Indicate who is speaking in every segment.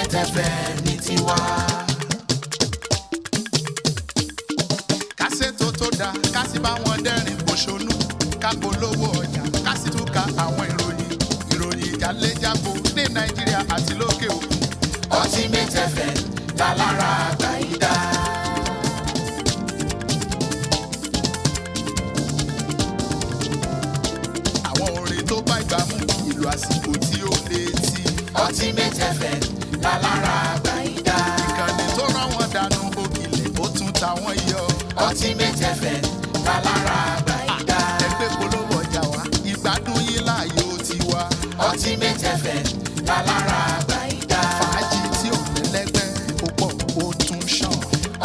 Speaker 1: Ultimate FM ní tiwa.
Speaker 2: Kásètò tó dáa, kásì bá wọn dẹ́rìn pòṣónú, ká polówó ọjà, kásì tún ka àwọn ìròyìn ìjàlẹ́jàbọ̀ ní Nàìjíríà àti lókè òkun.
Speaker 1: Ultimate FM lálára àgbáyídá.
Speaker 2: Àwọn orin tó bá ìgbà mú ìlú àsìkò tí ó létí.
Speaker 1: Ultimate FM lálára àgbáyídá.
Speaker 2: Ìkànnì tó rán wọn dànù òkìlẹ̀ ó tún ta wọ́n yọ.
Speaker 1: Ultimate FM lálára àgbáyídá.
Speaker 2: Ẹgbẹ́ polówó ọjà wa, ìgbádùn yín láàyò tiwa.
Speaker 1: Ultimate FM lálára àgbáyídá.
Speaker 2: Fàájì tí ò lẹ́lẹ́gbẹ́ ó pọ̀ ó tún ṣàn.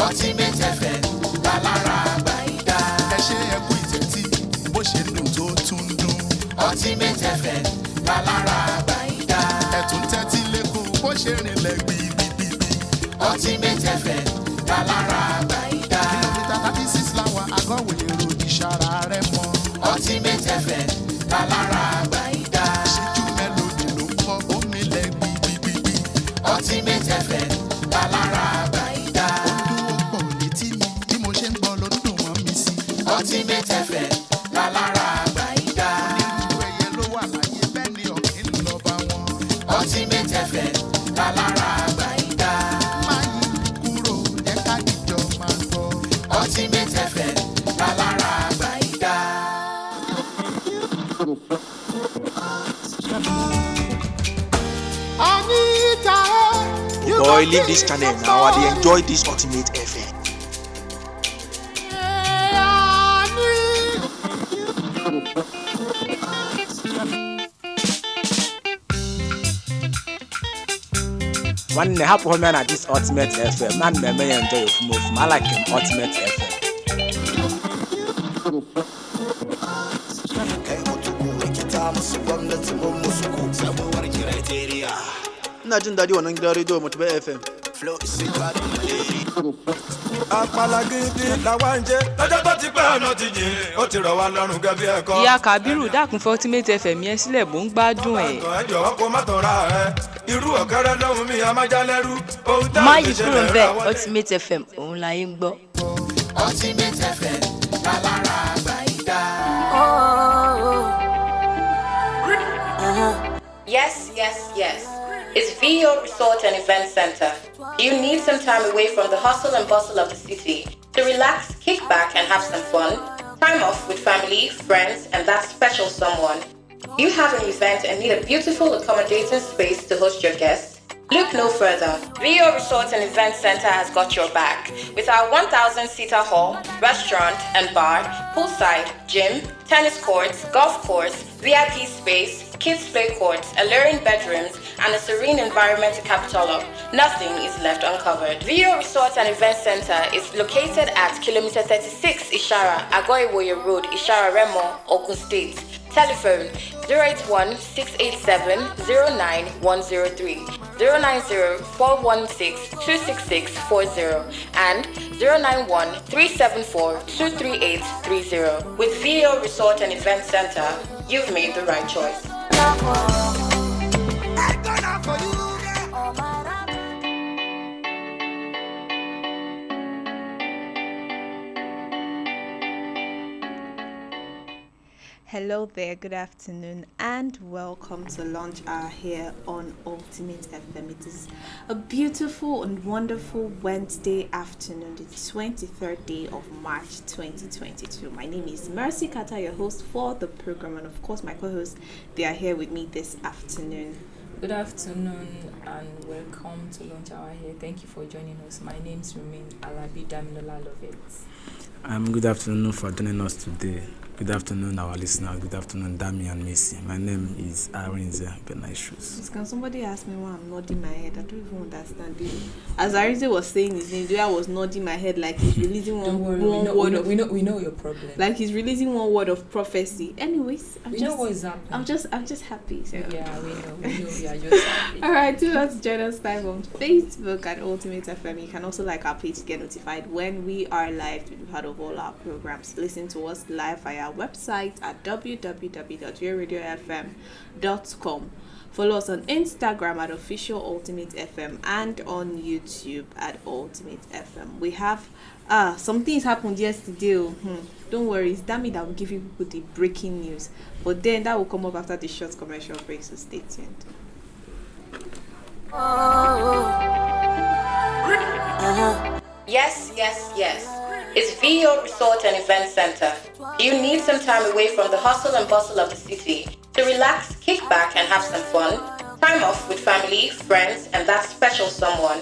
Speaker 1: Ultimate FM lálára àgbáyídá.
Speaker 2: Ẹ ṣe ẹ kú ìtẹ́tí bó ṣe dùn tó tún dùn.
Speaker 1: Ultimate FM lálára àgbáyídá.
Speaker 2: Ẹ tún tẹ́tí lẹ́kọ̀ọ́ bó ṣe rìnlẹ̀ gbìgbìgbì.
Speaker 1: Ultimate FM lálára àgbáyídá.
Speaker 2: Kìlómítà 36 láwa àgọ́wé èrò ìṣàrà rẹ̀ mọ́.
Speaker 1: Ultimate FM lálára àgbáyídá.
Speaker 2: Ṣíjú mélòdì ló ń kọ́ omi lẹ̀ gbìgbìgbì.
Speaker 1: Ultimate FM lálára àgbáyídá.
Speaker 2: Ó dún ó pọ̀ létí mi bí mo ṣe ń gbọ́ ló dùn mọ́ mi sí.
Speaker 1: Ultimate FM lálára àgbáyídá.
Speaker 2: Onírúurú ẹyẹ ló wà láyé bẹ́ẹ̀ ni ọ̀kìn lọ bá wọn.
Speaker 1: Ultimate FM lálára àgbáyídá.
Speaker 2: Má yí kúrò jẹ́ ká dìjọ máa gbọ́.
Speaker 1: Ultimate FM lálára àgbáyídá.
Speaker 3: Boy, leave this channel now. I dey enjoy this Ultimate FM. One happy home at this Ultimate FM. Man, may enjoy your film. I like him, Ultimate FM. Ina jin daɗi wannan gidan rediyo Mutube FM.
Speaker 4: Apalagidi làwa ń jẹ lọ́jọ́ tó ti pẹ́ ọ̀nà ti jìn ó ti rọ̀ wá lọ́rùn gẹ́gẹ́ bí ẹ̀kọ́.
Speaker 5: Ìyá Kàbírù dákun fún Ultimate FM yẹn sílẹ̀ mò ń gbádùn ẹ̀.
Speaker 4: ẹ jọ̀wọ́ kó má tọ̀ra ẹ irú ọ̀kẹ́rẹ́ lóhùn mi àmájálẹ́rú.
Speaker 6: má yí kúrò ń bẹ̀ Ultimate FM òun la yín gbọ́.
Speaker 1: Ultimate FM lálára àgbáyídá.
Speaker 7: Yes, yes, yes. It's VO Resort and Event Center. You need some time away from the hustle and bustle of the city to relax, kick back, and have some fun. Time off with family, friends, and that special someone. You have an event and need a beautiful, accommodating space to host your guests? Look no further. VO Resort and Event Center has got your back with our 1,000-seater hall, restaurant and bar, poolside, gym, tennis courts, golf course, VIP space, kids play courts, alluring bedrooms, and a serene environment to capital of. Nothing is left uncovered. VO Resort and Event Center is located at kilometer 36 Ishara, Agoiwoye Road, Ishara Remo, Ogun State. Telephone 081-687-09103, 090-416-26640, and 091-374-23830. With VO Resort and Event Center, you've made the right choice.
Speaker 8: Hello there, good afternoon, and welcome to Lunch Hour here on Ultimate FM. It is a beautiful and wonderful Wednesday afternoon, the 23rd day of March 2022. My name is Mercy Kata, your host for the program, and of course my co-hosts, they are here with me this afternoon.
Speaker 9: Good afternoon and welcome to Lunch Hour here. Thank you for joining us. My name is Rumin Alabi Damilola Lovett.
Speaker 10: Good afternoon for joining us today. Good afternoon, our listeners. Good afternoon, Dami and Macy. My name is Arinze Benishus.
Speaker 8: Can somebody ask me why I'm nodding my head? I don't even understand it. As Arinze was saying his name, I was nodding my head like he's releasing one word of...
Speaker 9: We know your problem.
Speaker 8: Like he's releasing one word of prophecy. Anyways,
Speaker 9: we know what is happening.
Speaker 8: I'm just happy. So.
Speaker 9: Yeah, we know. We are just happy.
Speaker 8: Alright, do not join us live on Facebook at Ultimate FM. You can also like our page to get notified when we are live to be part of all our programs. Listen to us live via our website at www.yourradiofm.com. Follow us on Instagram at official Ultimate FM and on YouTube at Ultimate FM. We have some things happened yesterday. Don't worry, it's Dami that will give you people the breaking news. But then that will come up after the short commercial break, so stay tuned.
Speaker 7: Yes, yes, yes. It's VO Resort and Event Center. Do you need some time away from the hustle and bustle of the city to relax, kick back, and have some fun? Time off with family, friends, and that special someone.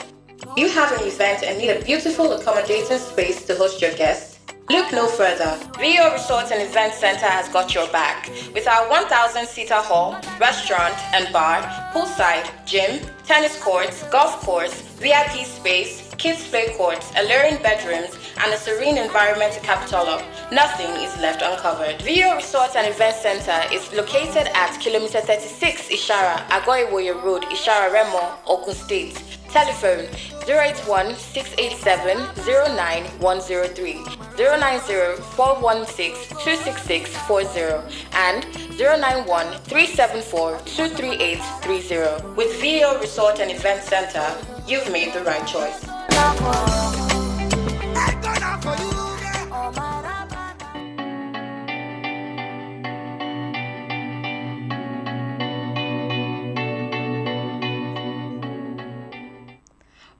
Speaker 7: You have an event and need a beautiful accommodating space to host your guests? Look no further. VO Resort and Event Center has got your back. With our 1,000-seater hall, restaurant and bar, poolside, gym, tennis courts, golf course, VIP space, kids play courts, alluring bedrooms, and a serene environment to cap it all up, nothing is left uncovered. VO Resort and Event Center is located at kilometer 36 Ishara, Agoiwoye Road, Ishara Remo, Ogun State. Telephone 081-687-09103, 090-416-26640, and 091-374-23830. With VO Resort and Event Center, you've made the right choice.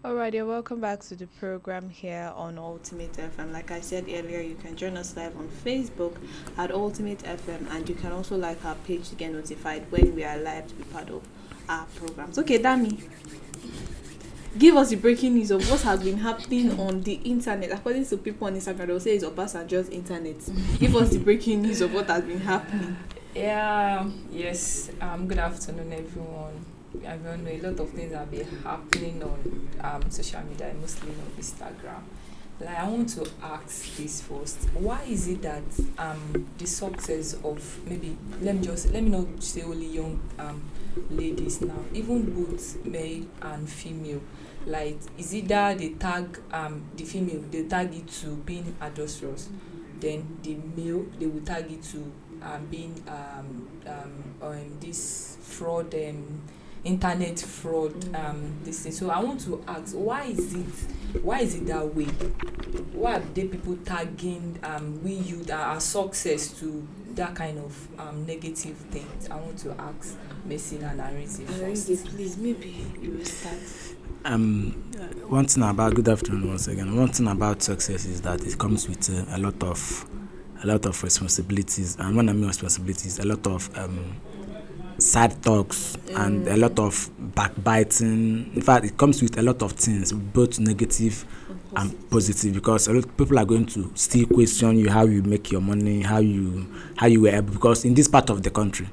Speaker 8: Alright, you're welcome back to the program here on Ultimate FM. Like I said earlier, you can join us live on Facebook at Ultimate FM, and you can also like our page to get notified when we are live to be part of our programs. Okay, Dami, give us the breaking news of what has been happening on the internet. According to people on Instagram, they'll say it's Obasanjo's internet. Give us the breaking news of what has been happening.
Speaker 9: Yes. Good afternoon, everyone. I know a lot of things have been happening on social media, mostly on Instagram. Like, I want to ask this first. Why is it that the success of let me not say only young ladies now, even both male and female, like, is it that they tag the female, they tag it to being adulterous, then the male they will tag it to being this fraud, internet fraud, this thing. So I want to ask, why is it that way? Why are they people tagging our success to that kind of negative things? I want to ask Messina and Arinze first.
Speaker 8: Please, maybe you will start.
Speaker 10: One thing about good afternoon once again. One thing about success is that it comes with a lot of responsibilities, and when I mean responsibilities, a lot of sad talks and a lot of backbiting. In fact, it comes with a lot of things, both negative and positive, because a lot of people are going to still question you, how you make your money, how you were able, because in this part of the country,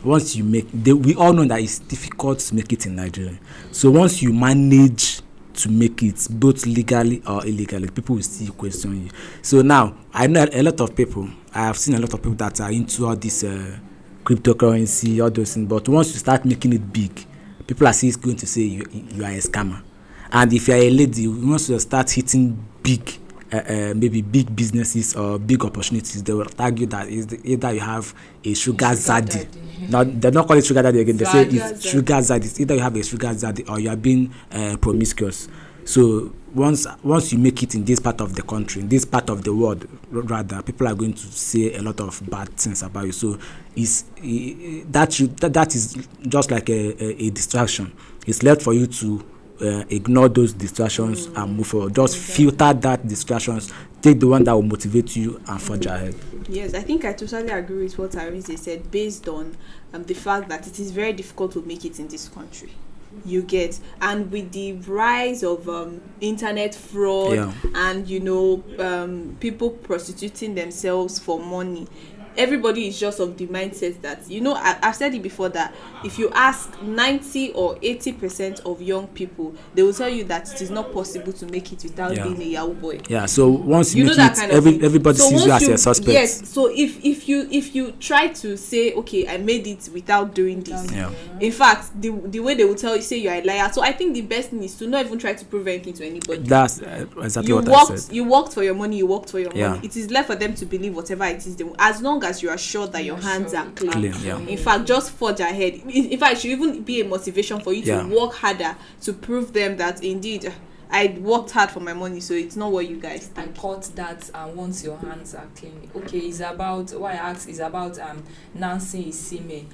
Speaker 10: once you we all know that it's difficult to make it in Nigeria. So once you manage to make it both legally or illegally, people will still question you. So now I know a lot of people. I have seen a lot of people that are into all this cryptocurrency, all those things. But once you start making it big, people are still going to say you are a scammer. And if you are a lady, once you start hitting big, maybe big businesses or big opportunities, they will argue that either you have a sugar zaddy. Now they don't call it sugar daddy again. They say it's sugar zaddy. It's either you have a sugar zaddy or you are being promiscuous. So once you make it in this part of the country, in this part of the world, rather, people are going to say a lot of bad things about you. So that is just like a distraction. It's left for you to ignore those distractions and move forward. Just filter that distractions, take the one that will motivate you and forge ahead.
Speaker 8: Yes, I think I totally agree with what Arinze said, based on the fact that it is very difficult to make it in this country. You get, and with the rise of internet fraud and people prostituting themselves for money, everybody is just of the mindset that, you know, I've said it before that if you ask 90 or 80% of young people, they will tell you that it is not possible to make it without being a Yahoo boy.
Speaker 10: Yeah, so once you
Speaker 8: know
Speaker 10: make
Speaker 8: that
Speaker 10: it,
Speaker 8: kind of thing.
Speaker 10: everybody
Speaker 8: So
Speaker 10: sees you
Speaker 8: once
Speaker 10: as a suspect.
Speaker 8: Yes, so if you try to say, okay, I made it without doing this, in fact, the way they will tell you, say you're a liar. So I think the best thing is to not even try to prove anything to anybody.
Speaker 10: That's exactly what I said.
Speaker 8: You worked for your money. You worked for your
Speaker 10: Yeah.
Speaker 8: money. It is left for them to believe whatever it is they want, as long as you are sure that your hands are clean.
Speaker 10: Yeah.
Speaker 8: In fact, just forge ahead. In fact, it should even be a motivation for you to work harder to prove them that indeed I worked hard for my money, so it's not what you guys think.
Speaker 9: I caught that once your hands are clean. Okay, it's about what I asked is about Nancy Isime.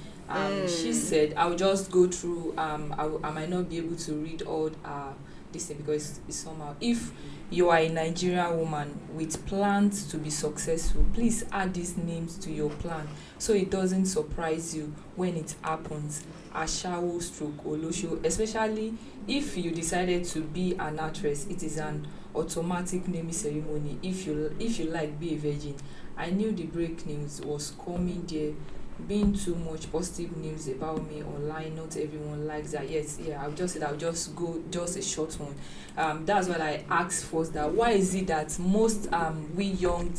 Speaker 9: She said I'll just go through I might not be able to read all this thing because it's somehow. If you are a Nigerian woman with plans to be successful, please add these names to your plan so it doesn't surprise you when it happens. Ashawo stroke Olosho, especially if you decided to be an actress, it is an automatic naming ceremony. If you like, be a virgin. I knew the break news was coming there. Being too much positive news about me online, not everyone likes that. I'll just go just a short one. That's what I asked first, that why is it that most we young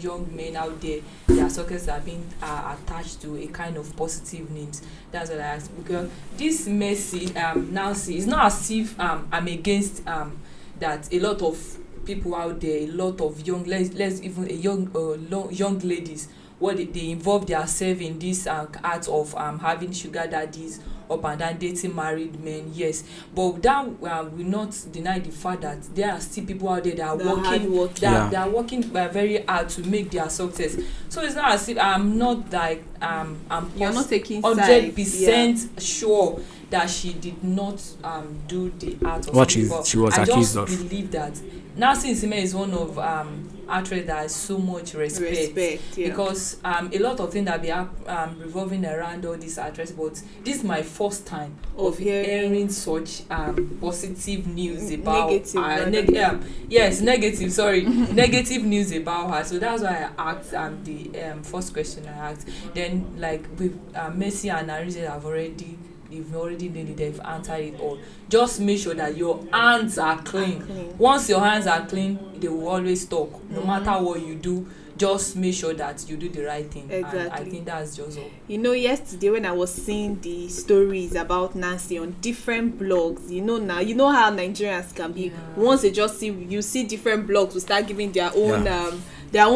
Speaker 9: young men out there, their sockets are being attached to a kind of positive names. That's what I asked, because this Mercy Nancy, it's not as if I'm against that a lot of people out there, a lot of young young ladies, what they involve themselves in this art of having sugar daddies up and down, dating married men, yes, but that will not deny the fact that there are still people out there that are they are working very hard to make their success. So it's not as if I'm not like
Speaker 8: you're not taking
Speaker 9: 100% sure that she did not do the art of
Speaker 10: what she was accused of.
Speaker 9: I just believe that Nancy Isime is one of actress that has so much respect because a lot of things that be revolving around all these actresses, but this is my first time of hearing such positive news about negative news about her. So that's why I asked the first question I asked. Then like with Mercy and Arise have already nailed it, they've answered it all. Just make sure that your hands are clean. Once your hands are clean, they will always talk. No matter what you do, just make sure that you do the right thing.
Speaker 8: Exactly.
Speaker 9: And I think that's just all.
Speaker 8: You know, yesterday when I was seeing the stories about Nancy on different blogs, you know how Nigerians can be. Once they just see different blogs will start giving their own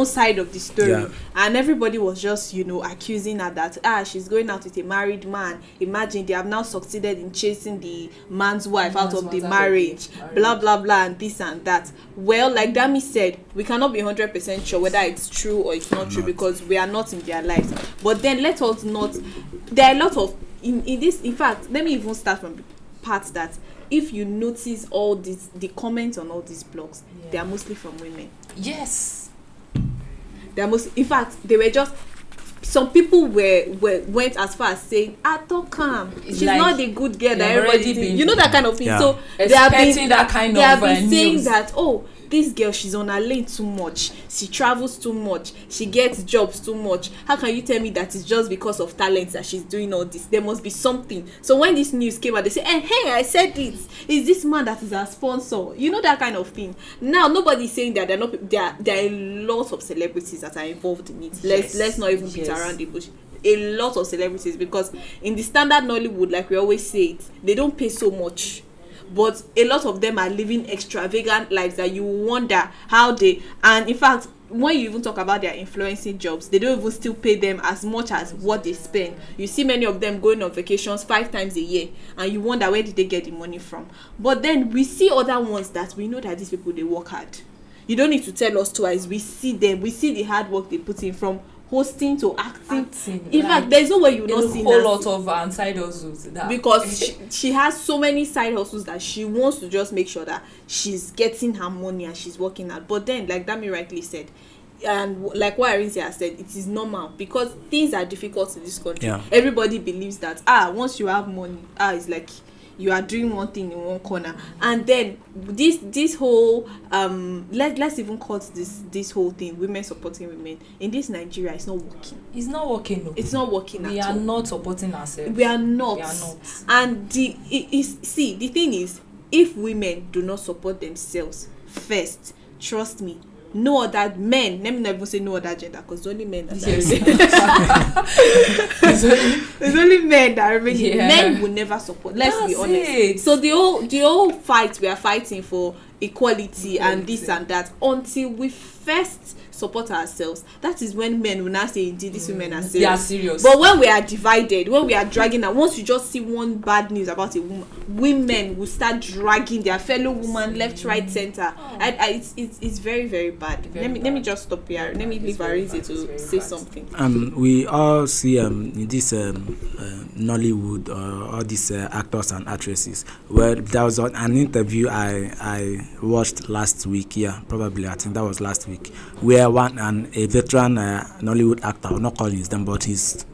Speaker 8: side of the story, and everybody was just accusing her that she's going out with a married man. Imagine, they have now succeeded in chasing the man's wife out of the marriage, blah blah blah, and this and that. Well, like Dami said, we cannot be 100% sure whether it's true or it's not true because we are not in their lives. But then let us not, there are a lot of in this. In fact, let me even start from the part that if you notice all this, the comments on all these blogs, they are mostly from women.
Speaker 9: Yes.
Speaker 8: In fact, they were just, some people went as far as saying, don't come, she's like, not the good girl that everybody thinks. That kind of thing. So they have been saying that, this girl, she's on her lane too much, she travels too much, she gets jobs too much. How can you tell me that it's just because of talent that she's doing all this? There must be something. So when this news came out, they say, hey, I said this, is this man that is our sponsor? That kind of thing. Now nobody's saying that there are a lot of celebrities that are involved in it. Let's not even beat around the bush. A lot of celebrities, because in the standard Nollywood, like we always say it, they don't pay so much. But a lot of them are living extravagant lives that you wonder how they, and in fact, when you even talk about their influencing jobs, they don't even still pay them as much as what they spend. You see many of them going on vacations 5 times a year, and you wonder where did they get the money from. But then we see other ones that we know that these people, they work hard. You don't need to tell us twice. We see them. We see the hard work they put in, from hosting to acting. In fact, there's no way you not see
Speaker 9: a whole lot of side hustles
Speaker 8: because she has so many side hustles that she wants to just make sure that she's getting her money and she's working hard. But then, like Dami rightly said, and like what Arinze has said, it is normal because things are difficult in this country. Everybody believes that once you have money, it's like you are doing one thing in one corner, and then this whole let's even call this whole thing women supporting women in this Nigeria. It's not working.
Speaker 9: It's not working. No.
Speaker 8: It's not working.
Speaker 9: We are not supporting ourselves.
Speaker 8: We are not. And the thing is, if women do not support themselves first, trust me, no other men, let me not even say no other gender, because it's only men that it's only men that are really men will never support. Let's be honest. So the whole fight we are fighting for equality and this and that, until we first support ourselves, that is when men will now say, indeed, these women are serious.
Speaker 9: They are serious.
Speaker 8: But when we are divided, when we are dragging, and once you just see one bad news about a woman, women will start dragging their fellow woman left, right, center. It's very, very bad. Let me just stop here. Let me leave Arize to say something.
Speaker 10: We all see in this Nollywood all these actors and actresses. Well, there was an interview I watched last week. Yeah, probably I think that was last week, where a veteran Nollywood actor, I'm not calling his name, but he's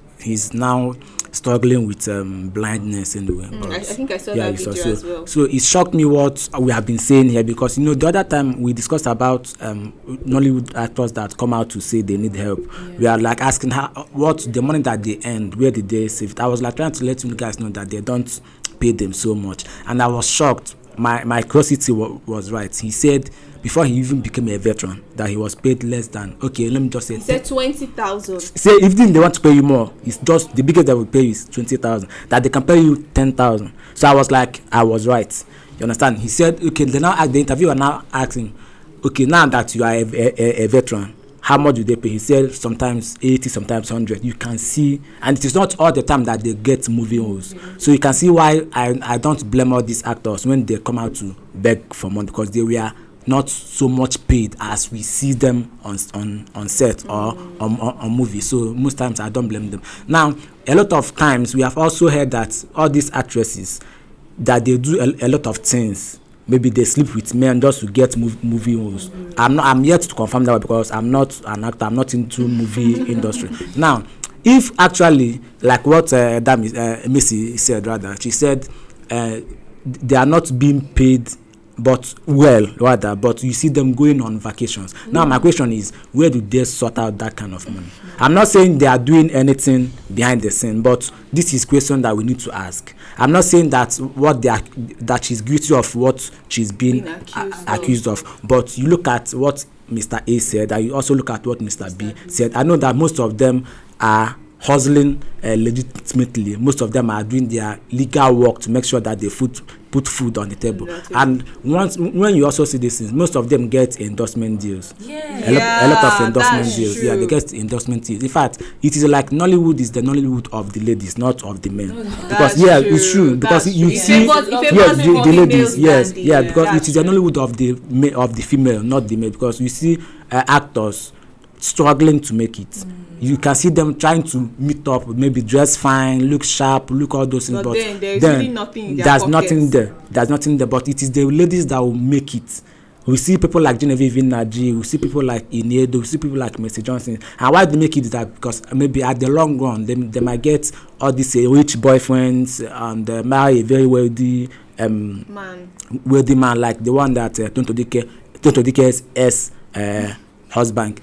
Speaker 10: now struggling with blindness in the way.
Speaker 8: I think I saw that video as well.
Speaker 10: So it shocked me what we have been saying here, because the other time we discussed about Nollywood actors that come out to say they need help. We are like asking what the money that they earned, where did they save it? I was like trying to let you guys know that they don't pay them so much, and I was shocked. My curiosity was right. He said before he even became a veteran that he was paid less than, okay, let me just say,
Speaker 8: he said 20,000.
Speaker 10: Say if they want to pay you more, it's just the biggest they will pay you is 20,000, that they can pay you 10,000. So I was like, I was right. You understand? He said, okay, the interviewer now asking, okay, now that you are a veteran, how much do they pay? He said sometimes 80, sometimes 100. You can see, and it is not all the time that they get movie roles. So you can see why I don't blame all these actors when they come out to beg for money, because they were not so much paid as we see them on set or on movies. So most times I don't blame them. Now, a lot of times we have also heard that all these actresses, that they do a lot of things. Maybe they sleep with men just to get movie roles. I'm yet to confirm that, because I'm not an actor. I'm not into movie industry. Now, if actually, like what Missy said, rather, she said they are not being paid but you see them going on vacations. Now my question is, where do they sort out that kind of money? I'm not saying they are doing anything behind the scene, but this is a question that we need to ask. I'm not saying that that she's guilty of what she's been accused of, but you look at what Mr. A said, and you also look at what Mr. B said. I know that most of them are hustling legitimately. Most of them are doing their legal work to make sure that they put food on the table. And when you also see these things, most of them get endorsement deals. A lot of endorsement deals.
Speaker 8: True.
Speaker 10: Yeah, they get endorsement deals. In fact, it is like Nollywood is the Nollywood of the ladies, not of the men. Because it's true. Because you see, the ladies, because it is the Nollywood of the female, not the male. Because you see actors struggling to make it. You can see them trying to meet up, maybe dress fine, look sharp, look all those things, but
Speaker 8: then really nothing in their
Speaker 10: there's
Speaker 8: pockets.
Speaker 10: nothing there. There's nothing there. But it is the ladies that will make it. We see people like Genevieve Nnaji, we see people like Inedo, we see people like Mercy Johnson. And why they make it is that because maybe at the long run, they might get all these rich boyfriends and marry a very wealthy man, like the one that Tonto Dike's husband.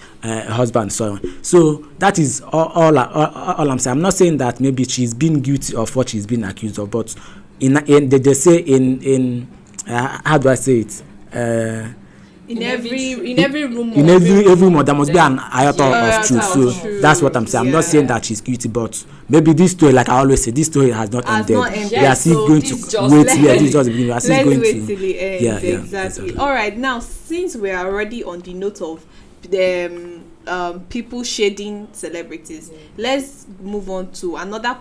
Speaker 10: So that is all I'm saying. I'm not saying that maybe she's been guilty of what she's been accused of, but they say in how do I say it?
Speaker 8: In every room,
Speaker 10: there must be an iota of truth. So that's what I'm saying. I'm not saying that she's guilty, but maybe this story, like I always say, this story has not ended. We are still going to wait. This is just the beginning. We are still going to
Speaker 8: till the end. Exactly. All right. Now, since we are already on the note of the people shading celebrities, let's move on to another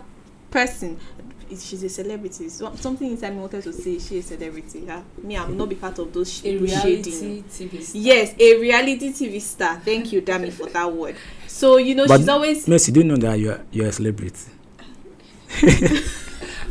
Speaker 8: person. She's a celebrity. Something inside me wanted to say she's a celebrity. Me, I'm not be part of those shading.
Speaker 9: TV star.
Speaker 8: Yes, a reality TV star. Thank you, Dami, for that word. So
Speaker 10: but
Speaker 8: she's always.
Speaker 10: Mercy, do you know that you're a celebrity?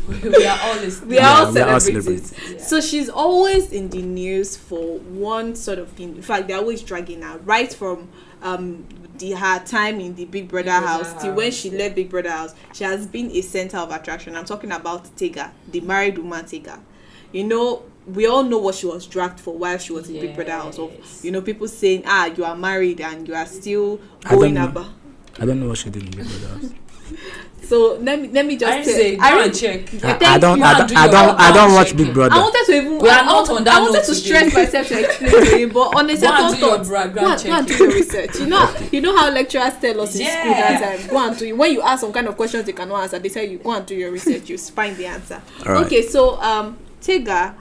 Speaker 9: We are all
Speaker 8: We are all
Speaker 10: we are all
Speaker 8: celebrities.
Speaker 10: celebrities.
Speaker 8: So she's always in the news for one sort of thing. In fact, they're always dragging her right from her time in the Big Brother house till when she left Big Brother house. She has been a center of attraction. I'm talking about Tega, the married woman Tega. You know, we all know what she was dragged for while she was in Big Brother house. Of, you know, people saying, you are married and you are still going about.
Speaker 10: I don't know what she did in Big Brother house.
Speaker 8: So let me just
Speaker 9: check.
Speaker 10: I don't watch Big Brother.
Speaker 8: I wanted to even.
Speaker 9: We are not on that
Speaker 8: I wanted
Speaker 9: note
Speaker 8: to
Speaker 9: today.
Speaker 8: stress myself to explain to him, but on a second thought, go and do your research. You know how lecturers tell us in school that time. Go and do it. When you ask some kind of questions you cannot answer, they tell you go and do your research. You find the answer.
Speaker 10: Right.
Speaker 8: Okay, so Tega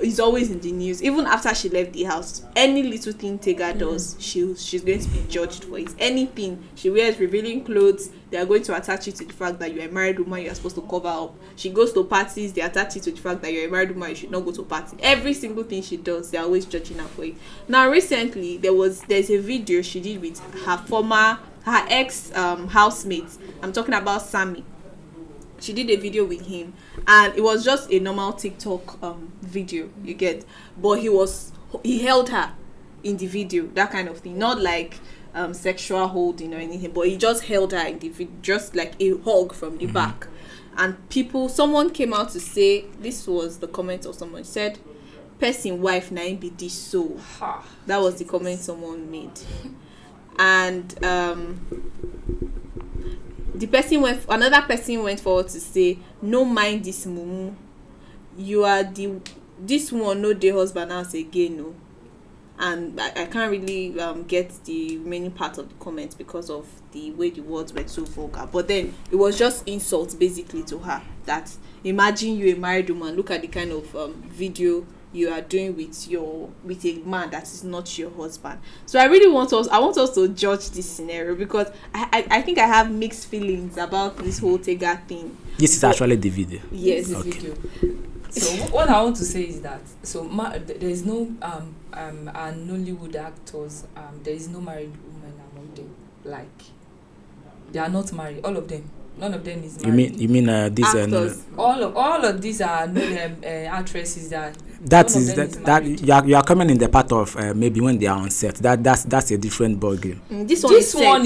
Speaker 8: is always in the news. Even after she left the house, any little thing Tega does, she's going to be judged for it. Anything she wears revealing clothes, they are going to attach it to the fact that you're a married woman, you are supposed to cover up. She goes to parties, they attach it to the fact that you're a married woman, you should not go to party. Every single thing she does, they're always judging her for it. Now recently there's a video she did with her ex housemate. I'm talking about Sammy. She did a video with him and it was just a normal TikTok video, you get, but he held her in the video, that kind of thing, not like sexual holding or anything, but he just held her in the video, just like a hug from the back. And someone came out to say, this was the comment of someone, said, person wife na be this so. That was the comment someone made. And another person went forward to say, no mind this mumu, you are this one no the husband house again, no. And I can't really get the remaining part of the comments because of the way the words were so vulgar. But then it was just insults basically to her, that imagine you a married woman, look at the kind of video you are doing with a man that is not your husband. So I want us to judge this scenario, because I think I have mixed feelings about this whole Tega thing.
Speaker 10: This is actually the video.
Speaker 8: Yes,
Speaker 9: the video. So what I want to say is that there is no Nollywood actors, there is no married woman among them. Like, they are not married, all of them. None of them is married.
Speaker 10: You mean these
Speaker 9: actors? All of these are actresses that.
Speaker 10: You are coming in the part of maybe when they are on set. That's a different ball game.
Speaker 8: This one is
Speaker 10: not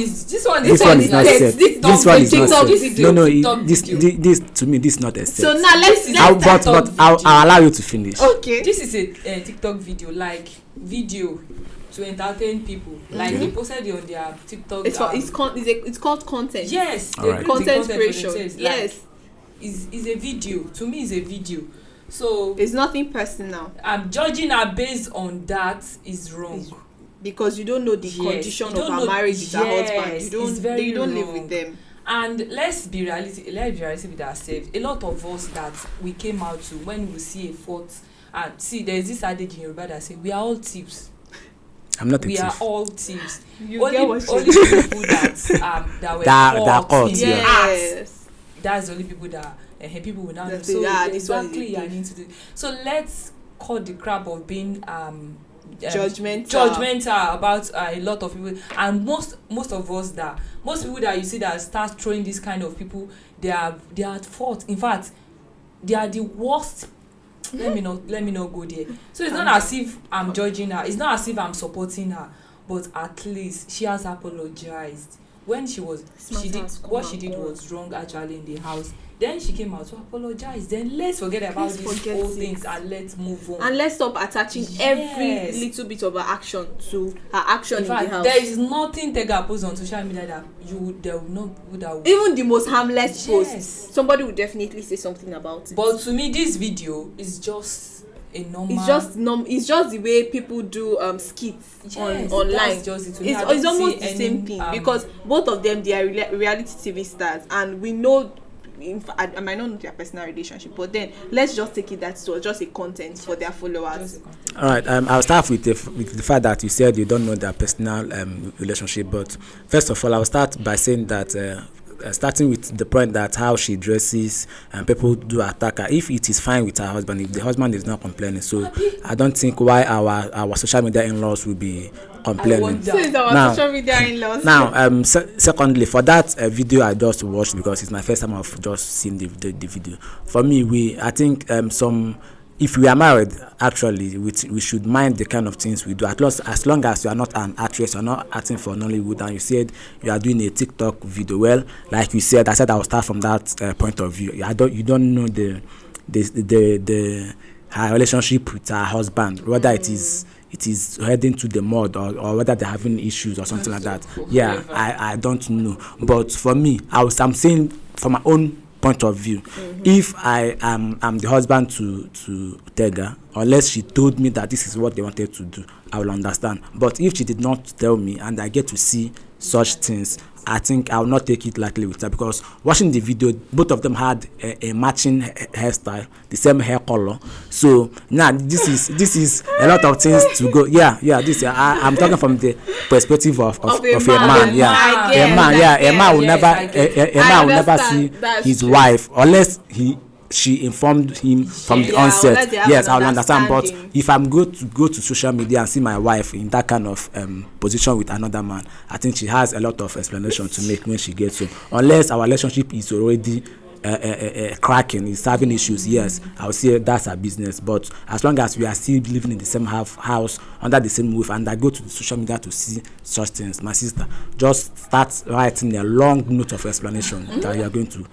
Speaker 10: set. This one is not set. No, this to me this is not a set.
Speaker 8: So now let's
Speaker 10: but I'll allow you to finish.
Speaker 8: Okay.
Speaker 9: This is a TikTok video to entertain people. Like they posted it on their TikTok.
Speaker 8: It's called content.
Speaker 9: Yes,
Speaker 10: right.
Speaker 8: Content creation. Yes,
Speaker 9: is a video. To me, it's a video. So
Speaker 8: it's nothing personal.
Speaker 9: Judging her based on that is wrong.
Speaker 8: Because you don't know the condition of her marriage with her husband. You don't live with them.
Speaker 9: And let's be realistic with ourselves. A lot of us that we came out to, when we see a fault, and see, there's this adage in Yoruba that say we are all thieves.
Speaker 10: I'm not a
Speaker 9: we
Speaker 10: thief.
Speaker 9: are all thieves.
Speaker 8: Only
Speaker 9: people that were caught in the act. That's the only people that people will now know. So exactly, I need to do. So let's cut the crap of being judgmental about a lot of people, and most people that you see that start throwing this kind of people, they are at fault. In fact, they are the worst. Let me not go there. So it's not as if I'm judging her, it's not as if I'm supporting her, but at least she has apologized. When she did was wrong actually in the house. Then she came out to apologize. Then let's forget about these old things and let's move on.
Speaker 8: And let's stop attaching every little bit of her action to her action in the house.
Speaker 9: There is nothing Tega posts on social media that there will not that
Speaker 8: even the most harmless post, somebody would definitely say something about it.
Speaker 9: But to me, this video is just a normal.
Speaker 8: It's just the way people do skits online. It's almost the same thing, because both of them, they are reality TV stars, and we know. I might not know their personal relationship, but then let's just take it that it was just a content for their followers.
Speaker 10: All right. I'll start with the fact that you said you don't know their personal relationship. But first of all, I'll start by saying that starting with the point that how she dresses and people do attack her. If it is fine with her husband, if the husband is not complaining, so I don't think why our social media in-laws will be complaining.
Speaker 8: So it's our
Speaker 10: Now-
Speaker 8: social media in-laws.
Speaker 10: Now, secondly, for that video I just watched, because it's my first time of just seeing the video. For me, I think if we are married, actually, we should mind the kind of things we do. At least, as long as you are not an actress, you are not acting for Nollywood, and you said you are doing a TikTok video. Well, like you said, I will start from that point of view. You don't know her relationship with her husband, whether it is heading to the mud, or whether they're having issues or something like that. Yeah, I don't know. But for me, I'm saying from my own point of view, if I am the husband to Tega, unless she told me that this is what they wanted to do, I will understand. But if she did not tell me and I get to see such things, I think I will not take it lightly with her, because watching the video, both of them had a matching hairstyle, the same hair color. So now this is a lot of things to go. I'm talking from the perspective of a man. A man will never see his wife unless she informed him from the onset. Yes, I will understand. But if I'm going to go to social media and see my wife in that kind of position with another man, I think she has a lot of explanation to make when she gets home. Unless our relationship is already cracking, is having issues, yes, I will say that's her business. But as long as we are still living in the same house, under the same roof, and I go to the social media to see such things, my sister, just start writing a long note of explanation that you are going to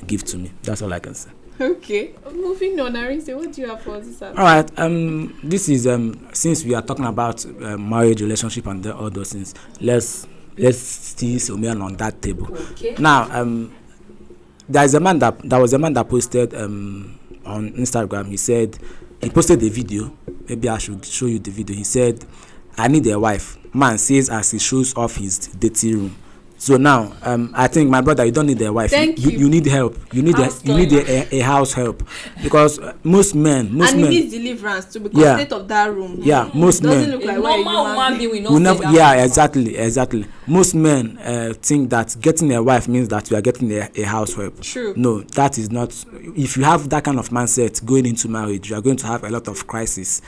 Speaker 10: give to me. That's all I can say.
Speaker 8: Okay, moving on, Arise, what do you have for this?
Speaker 10: All right, this is since we are talking about marriage, relationship, and all those things, let's see Somian on that table.
Speaker 9: Okay.
Speaker 10: Now, there was a man that posted on Instagram. He posted a video. Maybe I should show you the video. He said, "I need a wife." Man says as he shows off his dirty room. So now, I think, my brother, you don't need a wife. You need help. You need a house help, because most men
Speaker 8: he needs deliverance too, because the state of that room.
Speaker 10: Yeah, most men.
Speaker 8: Doesn't look like where
Speaker 9: human being will
Speaker 10: we
Speaker 9: not
Speaker 10: never, exactly. Most men think that getting a wife means that you are getting a house help.
Speaker 8: True.
Speaker 10: No, that is not. If you have that kind of mindset going into marriage, you are going to have a lot of crisis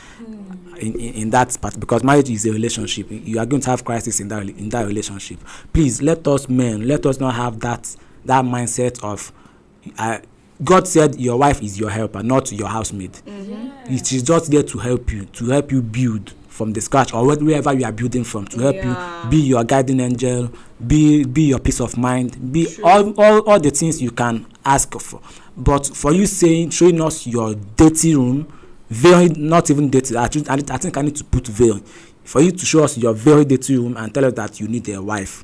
Speaker 10: in that part, because marriage is a relationship. You are going to have crisis in that relationship. Please, let us not have that mindset of God said your wife is your helper, not your housemaid. It is just there to help you build from the scratch, or wherever you are building from, to help you be your guiding angel, be your peace of mind, be all the things you can ask for. But for you showing us your dirty room, very not even dirty, I think I need to put veil, for you to show us your very dirty room and tell us that you need a wife.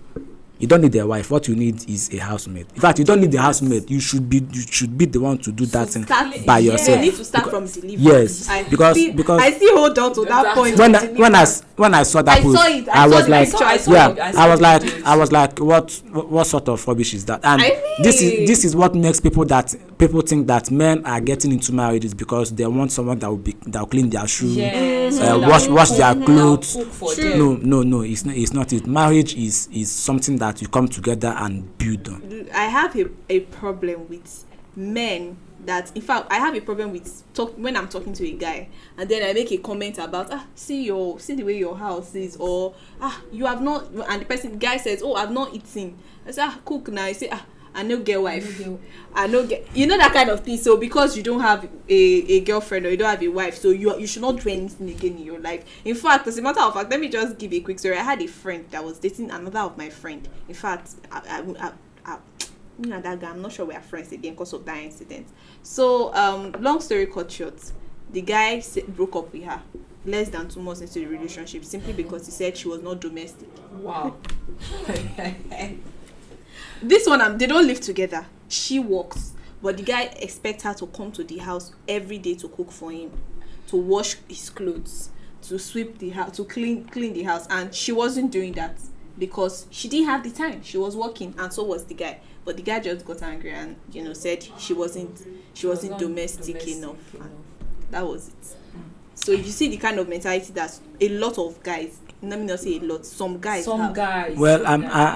Speaker 10: You don't need a wife. What you need is a housemaid. In fact, you don't need a housemaid. You should be the one to do that thing by yourself.
Speaker 8: You need to start from delivery.
Speaker 10: Yes, because
Speaker 8: I still hold on to that point.
Speaker 10: When I saw that post, I was like, what sort of rubbish is that? And this is what makes people think that men are getting into marriages because they want someone that will clean their shoes, wash their clothes. No, it's not it. Marriage is something that you come together and build on.
Speaker 8: I have a problem with men that, in fact, I have a problem with when I'm talking to a guy and then I make a comment about see the way your house is, or you have not, and the guy says, I've not eaten. I say cook now. I say I no get wife. I no get, that kind of thing. So because you don't have a girlfriend or you don't have a wife, so you should not do anything again in your life. In fact, as a matter of fact, let me just give a quick story. I had a friend that was dating another of my friend. In fact, that guy, I'm not sure we are friends again because of that incident. So long story cut short, the guy broke up with her less than 2 months into the relationship, simply because he said she was not domestic.
Speaker 9: Wow.
Speaker 8: This one, they don't live together. She works, but the guy expects her to come to the house every day to cook for him, to wash his clothes, to sweep the house, to clean the house, and she wasn't doing that because she didn't have the time. She was working, and so was the guy. But the guy just got angry and said she wasn't domestic enough. And that was it. So if you see the kind of mentality that a lot of guys, let me not say a lot, some guys have.
Speaker 10: Well,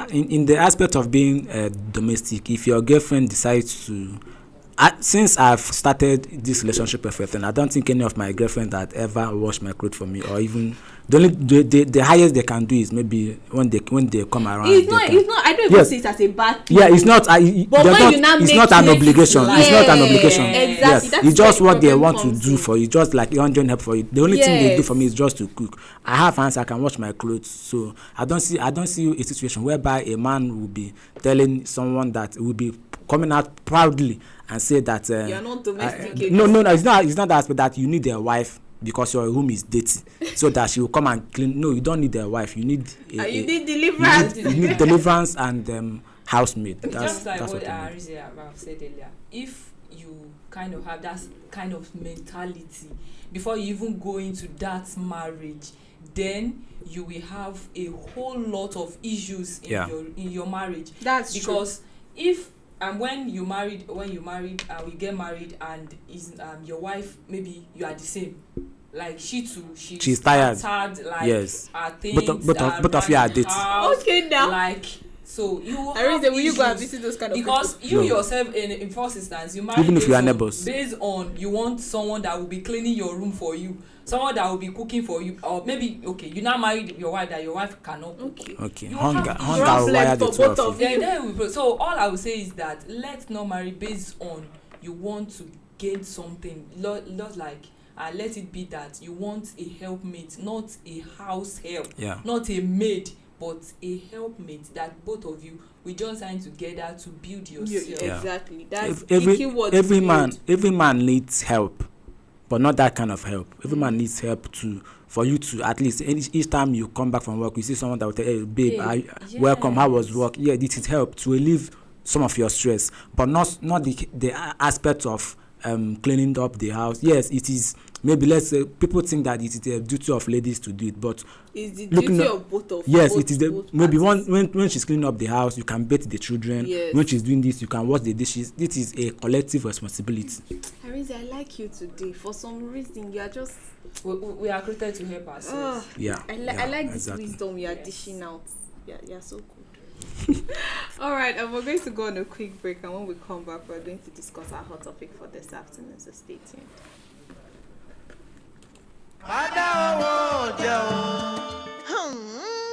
Speaker 10: in the aspect of being domestic, if your girlfriend decides to, since I've started this relationship everything, I don't think any of my girlfriend that ever washed my clothes for me or even The highest they can do is maybe when they come around.
Speaker 8: It's not. I don't even see it as a bad thing.
Speaker 10: Yeah, it's not.
Speaker 8: But when you now
Speaker 10: it's not an obligation.
Speaker 8: Like,
Speaker 10: it's not an obligation.
Speaker 8: Exactly.
Speaker 10: Yes.
Speaker 8: That's
Speaker 10: It's just
Speaker 8: where
Speaker 10: what they
Speaker 8: problem
Speaker 10: want to
Speaker 8: comes
Speaker 10: do
Speaker 8: in.
Speaker 10: for you. Just like London help for you. The only thing they do
Speaker 8: Yes.
Speaker 10: for me is just to cook. I have hands. I can wash my clothes. So I don't see a situation whereby a man will be telling someone that will be coming out proudly and say that
Speaker 8: You are not domesticated.
Speaker 10: no, it's not that aspect that you need a wife because your room is dirty so that she will come and clean. No, you don't need a wife. You need
Speaker 8: You need deliverance.
Speaker 10: you need deliverance and housemaid.
Speaker 9: Just like
Speaker 10: that's
Speaker 9: what
Speaker 10: what I mean.
Speaker 9: Arise have said earlier, if you kind of have that kind of mentality before you even go into that marriage, then you will have a whole lot of issues in your marriage.
Speaker 8: That's
Speaker 9: because if when you get married and is your wife, maybe you are the same, like she too,
Speaker 10: she's tired.
Speaker 9: Like
Speaker 10: yes,
Speaker 9: her things,
Speaker 10: both of you are dating.
Speaker 8: Okay, now.
Speaker 9: Like, so you will
Speaker 8: will you go and visit those kind of
Speaker 9: because
Speaker 8: people?
Speaker 9: you yourself in first instance you marry
Speaker 10: even if you are neighbors
Speaker 9: based on you want someone that will be cleaning your room for you, someone that will be cooking for you, or maybe you now married your wife that your wife cannot cook.
Speaker 10: Okay. Hunger will wire the two of you.
Speaker 9: So all I will say is that let's not marry based on you want to gain something, not like let it be that you want a helpmate, not a house help, not a maid, but a helpmate that both of you will just sign together to build yourself.
Speaker 8: Exactly. That's
Speaker 10: every man needs help, but not that kind of help. Every man needs help for you to at least each time you come back from work, you see someone that will tell, hey babe, welcome, how was work? Yeah, this is help to relieve some of your stress, but not the aspect of cleaning up the house. Yes, it is. Maybe let's say people think that it is the duty of ladies to do it, but
Speaker 8: it's the duty of both of
Speaker 10: yes,
Speaker 8: both,
Speaker 10: it is maybe when she's cleaning up the house, you can bathe the children.
Speaker 8: Yes.
Speaker 10: When she's doing this, you can wash the dishes. This is a collective responsibility.
Speaker 8: Arise, I like you today. For some reason, you are just
Speaker 9: we are created to help ourselves.
Speaker 8: I like this wisdom you are dishing out. You're so good. All right, and we're going to go on a quick break, and when we come back, we're going to discuss our hot topic for this afternoon. So stay tuned.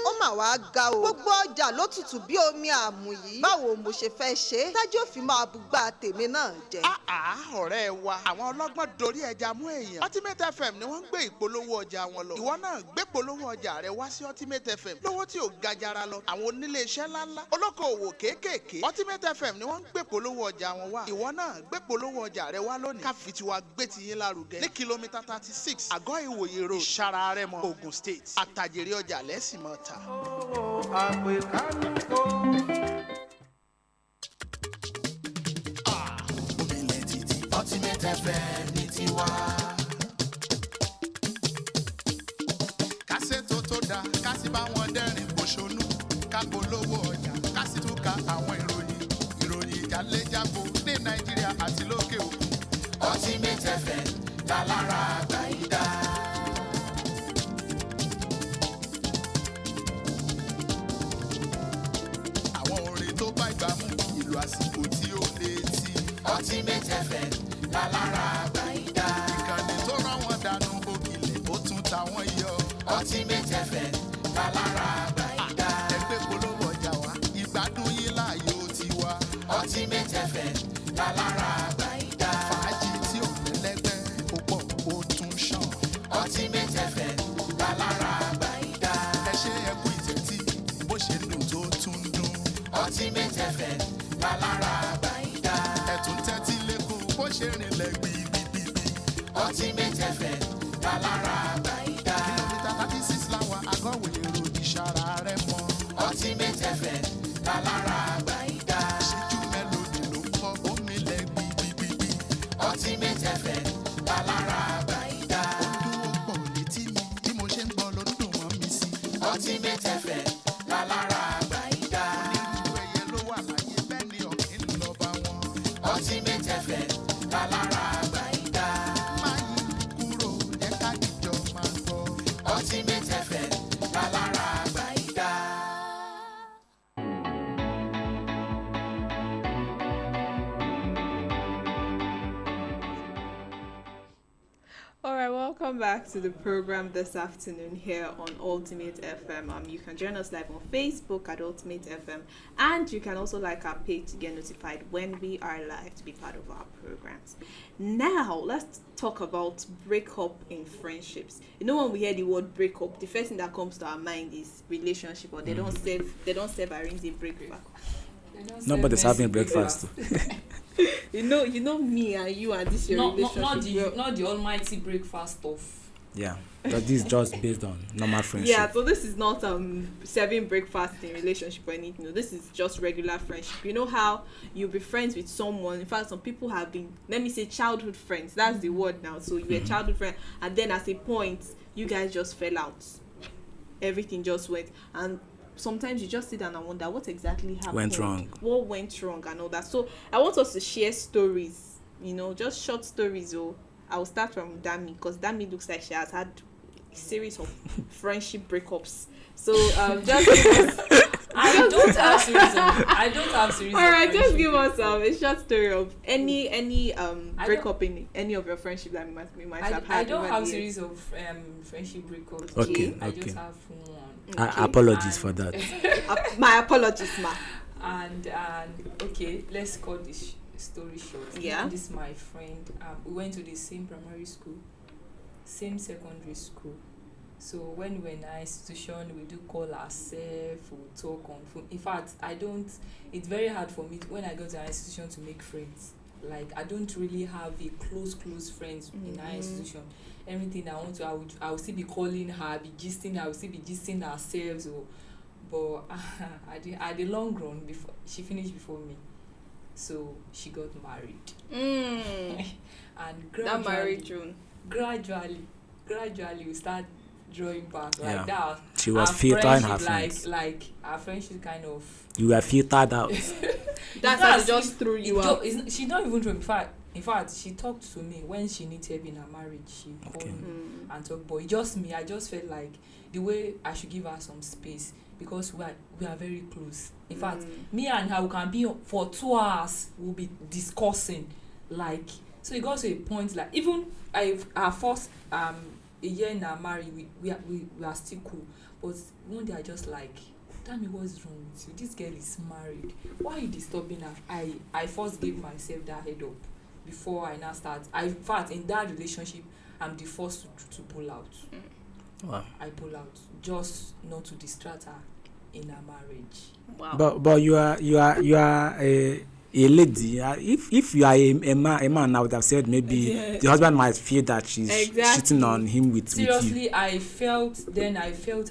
Speaker 11: Ó mà wá ga o. Gbogbo ọjà ló tutù bí omi àmù yìí. Báwo mo ṣe fẹ́ ṣe? Tájú ò fi máa bùgbà tèmi náà jẹ.
Speaker 2: Ọ̀rẹ́ wa, àwọn ọlọ́gbọ́n dorí ẹja mú èèyàn. Ultimate FM ni wọ́n ń gbé ìpolówó ọjà wọn lọ. Ìwọ náà gbé polówó ọjà rẹ wá sí Ultimate FM. Lówó tí ò ga jara lọ. Àwọn onílé iṣẹ́ ńláńlá. Olókoòwò kéékèèké. Ultimate FM ni wọ́n ń gbé polówó ọjà wọn wá. Ìwọ náà gbé polówó ọjà rẹ wá lónìí. Ká fi tiwa gbé tiyín lárugẹ. Ní kìlómítà 36, Àgọ́ Ìwòye Road, Ìṣàrà Rẹ́mọ, Ògùn State. Àtàjèrè ọjà lẹ́sìn mọ́ ta.
Speaker 1: Ultimate FM ní tiwa.
Speaker 2: Kásẹ̀ tó dáa, kásì bá wọn dẹ́rìn pòṣónú, ká polówó ọjà, kásì tún ka àwọn ìròyìn ìjàlẹ́jàbọ̀ ní Nàìjíríà àti lókè òkun.
Speaker 1: Ultimate FM lálára àgbáyídá.
Speaker 2: Tó bá ìgbà mú ìlú àsìkò tí ó létí.
Speaker 1: Ultimate FM lálára àgbáyídá.
Speaker 2: Ìkànnì tó rán wọn dànù òkìlẹ̀ ó tún ta wọ́n yọ.
Speaker 1: Ultimate FM lálára àgbáyídá.
Speaker 2: Ẹgbẹ́ polówó ọjà wa, ìgbádùn yín láàyò tiwa.
Speaker 1: Ultimate FM lálára àgbáyídá.
Speaker 2: Fàájì tí ò lẹ́lẹ́gbẹ́ ó pọ̀ ó tún ṣàn.
Speaker 1: Ultimate FM lálára àgbáyídá.
Speaker 2: Ẹ ṣe ẹkú ìtẹ́tí bó ṣe dùn tó tún dùn.
Speaker 1: Ultimate FM lálára àgbáyídá.
Speaker 2: Ẹ̀tún tẹ́tí lẹ́kọ̀ọ́ bó ṣe rìnlẹ̀ gbìgbìgbì.
Speaker 1: Ultimate FM lálára àgbáyídá.
Speaker 2: Kìlómítà 36 láwa Àgọ́ Ìwòye Road, Ìṣàrà Rẹ́mọ.
Speaker 1: Ultimate FM lálára àgbáyídá.
Speaker 2: Ṣíjú mélòdì ló ń kọ́ omi lẹ̀ gbìgbìgbì.
Speaker 1: Ultimate FM lálára àgbáyídá.
Speaker 2: Ó dúró pọ̀ létí mi bí mo ṣe ń gbọ́ ló dùn mọ́ mi sí.
Speaker 1: Ultimate FM lálára àgbáyídá. Ultimate FM lálára àgbáyídá.
Speaker 2: Máyì kúrò jẹ́ ká dìjọ máa gbọ́.
Speaker 1: Ultimate FM lálára àgbáyídá.
Speaker 8: Welcome back to the program this afternoon here on Ultimate FM. You can join us live on Facebook at Ultimate FM, and you can also like our page to get notified when we are live to be part of our programs. Now, let's talk about breakup in friendships. You know, when we hear the word breakup, the first thing that comes to our mind is relationship, or they don't serve Arinze breakfast.
Speaker 10: Nobody's having breakfast.
Speaker 8: You know me and you and this your relationship.
Speaker 9: Not the almighty breakfast stuff.
Speaker 10: Yeah, but this is just based on normal friendship.
Speaker 8: Yeah, so this is not serving breakfast in relationship or anything. No, this is just regular friendship. You know how you'll be friends with someone. In fact, some people have been, let me say, childhood friends. That's the word now. So you're a childhood friend, and then at a point, you guys just fell out. Everything just went, and sometimes you just sit down and wonder what exactly happened. What went wrong and all that. So I want us to share stories, just short stories. I'll start from Dami, because Dami looks like she has had a series of friendship breakups. So just give us
Speaker 9: I don't have series.
Speaker 8: All right, just give us a short story of any breakup in any of your friendship that we might have had.
Speaker 9: I don't have series of friendship breakups.
Speaker 10: Okay.
Speaker 9: I just have one.
Speaker 10: Apologies for that.
Speaker 8: My apologies, ma.
Speaker 9: And okay, let's cut this story short.
Speaker 8: Yeah.
Speaker 9: This is my friend. We went to the same primary school, same secondary school. So when we're in our institution, we do call ourselves, we talk on phone. In fact, it's very hard for me when I go to our institution to make friends. Like, I don't really have a close friends in our institution. Everything I want to, I will still be calling her, be gisting ourselves. But at the long run, before she finished before me, so she got married. And
Speaker 8: that marriage June.
Speaker 9: Gradually, we start drawing back like that.
Speaker 10: She was filtering her friends.
Speaker 9: Like our friendship kind of.
Speaker 10: You were filtered out.
Speaker 8: That's how just threw you out.
Speaker 9: She not even threw me. In fact, she talked to me when she needed help in her marriage. She called me and talked. But it's just me. I just felt like the way I should give her some space, because we are very close. In fact, me and her, we can be for 2 hours. We'll be discussing, like. So it got to a point like even our first a year in our marriage, we are still cool. But one day I just like, tell me what's wrong with you. This girl is married. Why are you disturbing her? I first gave myself that head up before I now start. In fact, in that relationship, I'm the first to pull out.
Speaker 10: Wow.
Speaker 9: I pull out just not to distract her in her marriage.
Speaker 8: Wow.
Speaker 10: But you are a lady. If you are a man, I would have said maybe the husband might feel that she's cheating on him with
Speaker 9: Seriously,
Speaker 10: you.
Speaker 9: I felt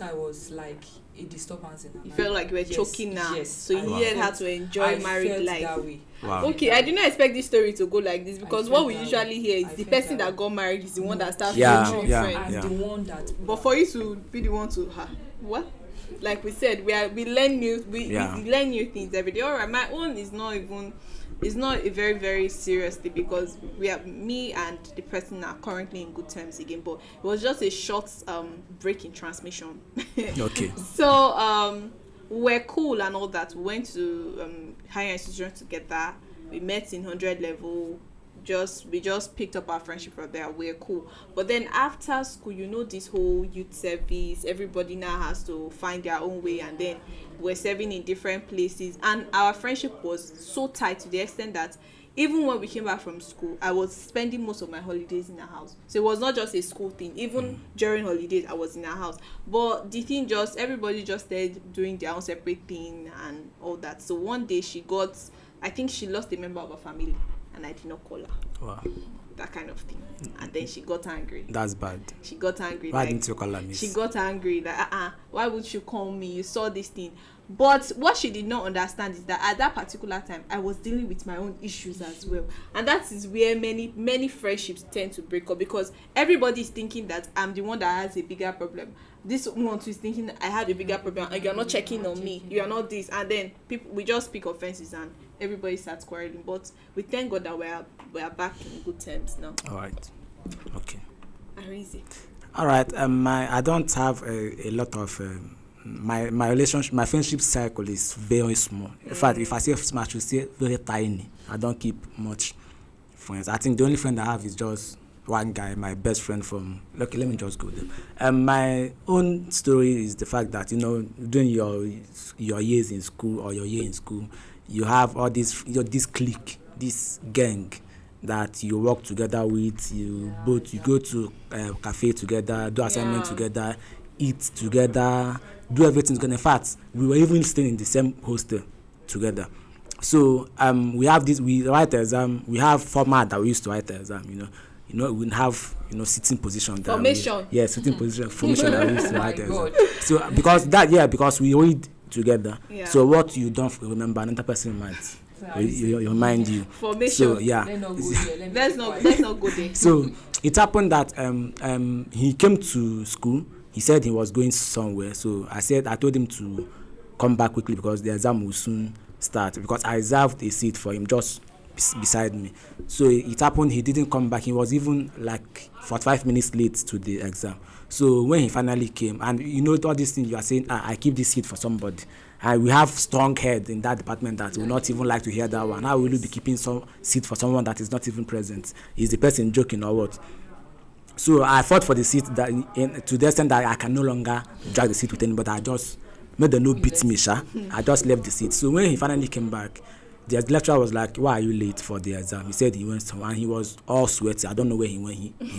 Speaker 9: I was like a disturbance in her
Speaker 8: You felt like you were choking her.
Speaker 9: Yes.
Speaker 8: So you needed her to enjoy married life.
Speaker 9: That way.
Speaker 10: Wow.
Speaker 8: Okay, I did not expect this story to go like this, because what we usually hear is the person that got married is the one that starts friends.
Speaker 9: I'm the one that.
Speaker 8: But for you to be the one to what? Like we said, we learn new we learn new things every day. Alright, my own is not a very, very serious thing, because me and the person are currently in good terms again, but it was just a short break in transmission.
Speaker 10: Okay.
Speaker 8: So we're cool and all that. We went to higher institution together. We met in 100 level. We just picked up our friendship from there. We're cool. But then after school, this whole youth service, everybody now has to find their own way, and then we're serving in different places, and our friendship was so tight to the extent that even when we came back from school, I was spending most of my holidays in the house. So it was not just a school thing. Even during holidays, I was in our house. But the thing everybody just started doing their own separate thing and all that. So one day I think she lost a member of her family, and I did not call her.
Speaker 10: Wow.
Speaker 8: That kind of thing. And then she got angry.
Speaker 10: That's bad.
Speaker 8: She got angry.
Speaker 10: Why didn't you call her, miss?
Speaker 8: She got angry that why would you call me? You saw this thing. But what she did not understand is that at that particular time, I was dealing with my own issues as well. And that is where many friendships tend to break up, because everybody is thinking that I'm the one that has a bigger problem. This one too is thinking I have a bigger problem, and you're not checking on me. You are not this. And then we just pick offenses and everybody starts quarreling. But we thank God that we are back in good terms now.
Speaker 10: All right. Okay.
Speaker 8: Arinze.
Speaker 10: All right. I don't have a lot of my relationship, my friendship cycle is very small. In fact, if I say small, I should say very tiny. I don't keep much friends. I think the only friend I have is just one guy, my best friend from. Okay, let me just go there. My own story is the fact that during your years in school or your year in school, you have all this clique, this gang that you work together with. You go to cafe together, do assignment together, eat together, do everything together. In fact, we were even staying in the same hostel together. So we have this. We write the exam. We have format that we used to write the exam. We have sitting position.
Speaker 8: Formation.
Speaker 10: Sitting position formation that we used to write the exam. So because we read together. Yeah. So what you don't remember, another person might. You remind you.
Speaker 8: Formation.
Speaker 10: So yeah.
Speaker 8: Let's not go there.
Speaker 10: So it happened that he came to school. He said he was going somewhere. So I told him to come back quickly because the exam will soon start, because I reserved a seat for him just beside me. So it happened he didn't come back. He was even like 45 minutes late to the exam. So when he finally came, and all these things you are saying, I keep this seat for somebody. And we have strong head in that department that will not even like to hear that one. How will you be keeping some seat for someone that is not even present? Is the person joking or what? So I fought for the seat that to the extent that I can no longer drag the seat with anybody. I just made the no beat me, sha. I just left the seat. So when he finally came back, the lecturer was like, "Why are you late for the exam?" He said he went somewhere, and he was all sweaty. I don't know where he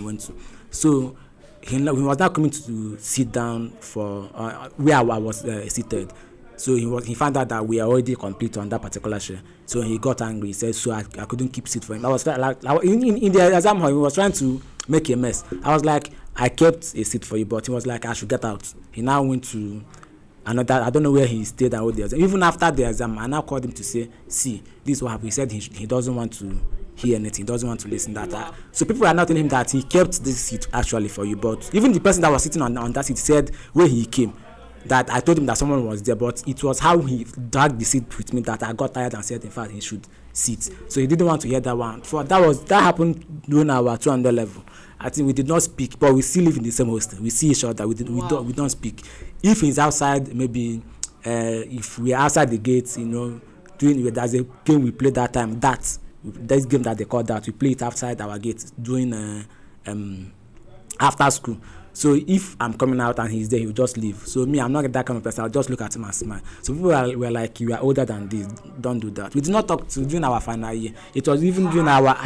Speaker 10: went to. So he was now coming to sit down for where I was seated. So he found out that we are already complete on that particular chair. So he got angry. He said, "So I couldn't keep seat for him." I was like in the exam hall, he was trying to make a mess. I was like, "I kept a seat for you," but he was like, "I should get out." He now went to another. I don't know where he stayed and all the exam. Even after the exam, I now called him to say, "See, this is what happened." He said he doesn't want to hear anything. He doesn't want to listen. So people are now telling him that he kept this seat actually for you. But even the person that was sitting on that seat said when he came, that I told him that someone was there, but it was how he dragged the seat with me that I got tired and said in fact he should sit. So he didn't want to hear that one. That happened during our 200 level. I think we did not speak, but we still live in the same hostel. We see each other. We don't speak. If he's outside, maybe if we are outside the gates, there's a game we play that time. That's game that they call that. We play it outside our gates during after school. So if I'm coming out and he's there, he'll just leave. So me, I'm not that kind of person. I'll just look at him and smile. So people were like, "You are older than this. Don't do that." We did not talk during our final year. It was even during our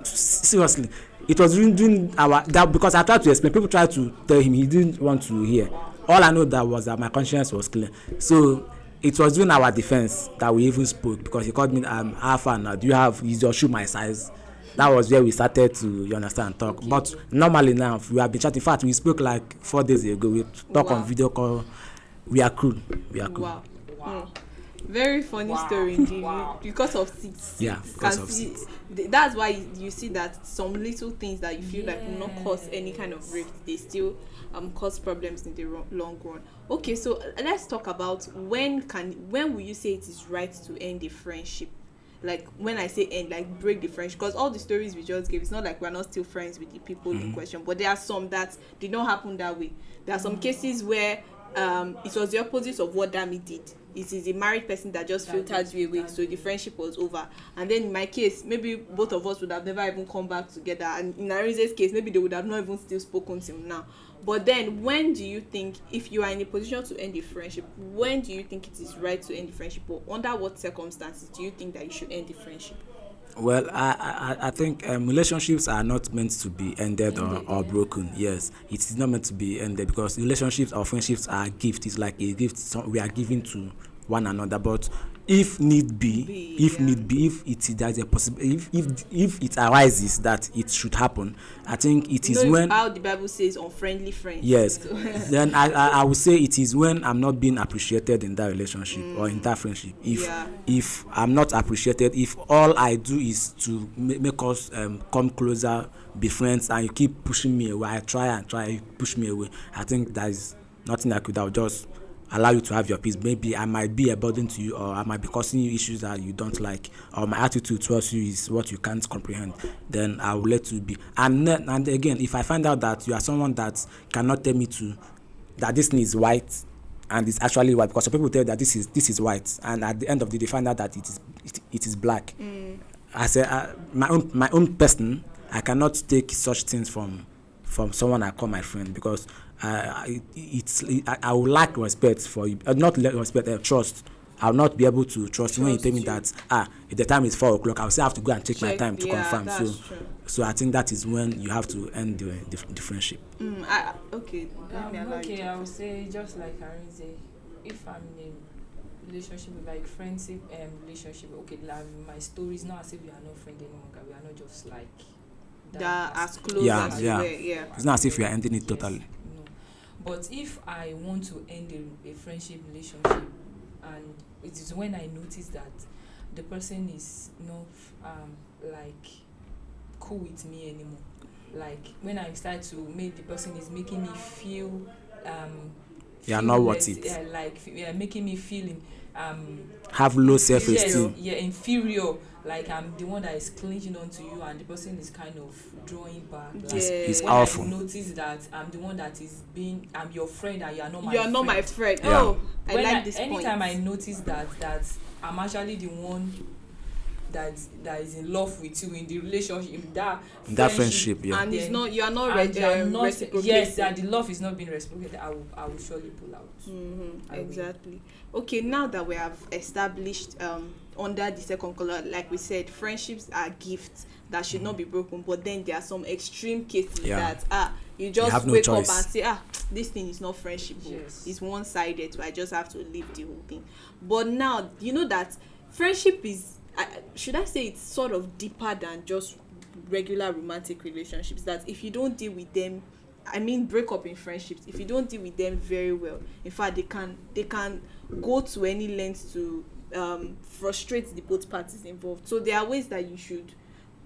Speaker 10: seriously. It was during our because I tried to explain. People tried to tell him, he didn't want to hear. All I know was that my conscience was clear. So it was during our defense that we even spoke, because he called me, "How far now? Is your shoe my size?" That was where we started to, talk. Okay. But normally now, we have been chatting. In fact, we spoke like 4 days ago. We talk on video call. We are cool.
Speaker 8: Wow. Very funny story indeed. Because of seats.
Speaker 10: Yeah, because of seats.
Speaker 8: That's why you see that some little things that you feel like will not cause any kind of rift, they still cause problems in the long run. Okay, so let's talk about when will you say it is right to end a friendship? Like when I say end, like break the friendship, because all the stories we just gave, it's not like we're not still friends with the people in question, but there are some that did not happen that way. There are some cases where it was the opposite of what Dami did. It is a married person that just filtered you away, so the friendship was over. And then in my case, maybe both of us would have never even come back together, and in Arize's case, maybe they would have not even still spoken till now. But then when do you think, if you are in a position to end a friendship, when do you think it is right to end the friendship, or under what circumstances do you think that you should end the friendship?
Speaker 10: Well, I think relationships are not meant to be ended or broken. Yes, it is not meant to be ended, because relationships or friendships are a gift. It's like a gift we are giving to one another. But if need be, if there's a possibility, if it arises that it should happen, I think it is when
Speaker 8: how the Bible says unfriendly friends.
Speaker 10: Yes, then I would say it is when I'm not being appreciated in that relationship or in that friendship. If I'm not appreciated, if all I do is to make us come closer, be friends, and you keep pushing me away, I try, you push me away, I think there is nothing I could have just allow you to have your peace. Maybe I might be a burden to you, or I might be causing you issues that you don't like, or my attitude towards you is what you can't comprehend. Then I will let you be. And again, if I find out that you are someone that cannot tell me that this thing is white and it's actually white, because some people tell that this is white, and at the end of the day find out that it is black. as a my own person, I cannot take such things from someone I call my friend, because I would lack respect for you, not respect, trust. I'll not be able to trust you when you tell me that if the time is 4 o'clock, I'll still have to go and take my time to confirm. So I think that is when you have to end the friendship.
Speaker 8: Okay.
Speaker 9: Okay, I would say just like Arinze, if I'm in a relationship with like friendship relationship, okay, like my story is not as if we are not friends anymore. We are not just like
Speaker 8: that as close as we were. Yeah.
Speaker 10: It's not as if we are ending it totally.
Speaker 9: No. But if I want to end a friendship relationship, and it is when I notice that the person is not like cool with me anymore, like when I start to make the person is making me feel
Speaker 10: not worth it,
Speaker 9: making me feel
Speaker 10: have low self-esteem,
Speaker 9: inferior, like I'm the one that is clinging on to you and the person is kind of drawing back. Like,
Speaker 10: it's
Speaker 9: when
Speaker 10: awful.
Speaker 9: I notice that I'm the one that is I'm your friend and you are not my friend.
Speaker 8: Yeah. Oh, I like this
Speaker 9: anytime
Speaker 8: point.
Speaker 9: Anytime I notice that I'm actually the one that is in love with you in the relationship, that friendship,
Speaker 8: and it's not, you are not reciprocating.
Speaker 9: Yes, that the love is not being reciprocated, I will surely pull out.
Speaker 8: Exactly. Okay, now that we have established under the second color, like we said, friendships are gifts that should not be broken, but then there are some extreme cases that you just wake up and say, this thing is not friendship, it's one-sided, so I just have to leave the whole thing. But now you know that friendship is, should I say, it's sort of deeper than just regular romantic relationships, that if you don't deal with them, I mean break up in friendships, if you don't deal with them very well, in fact they can go to any length to frustrate the both parties involved. So there are ways that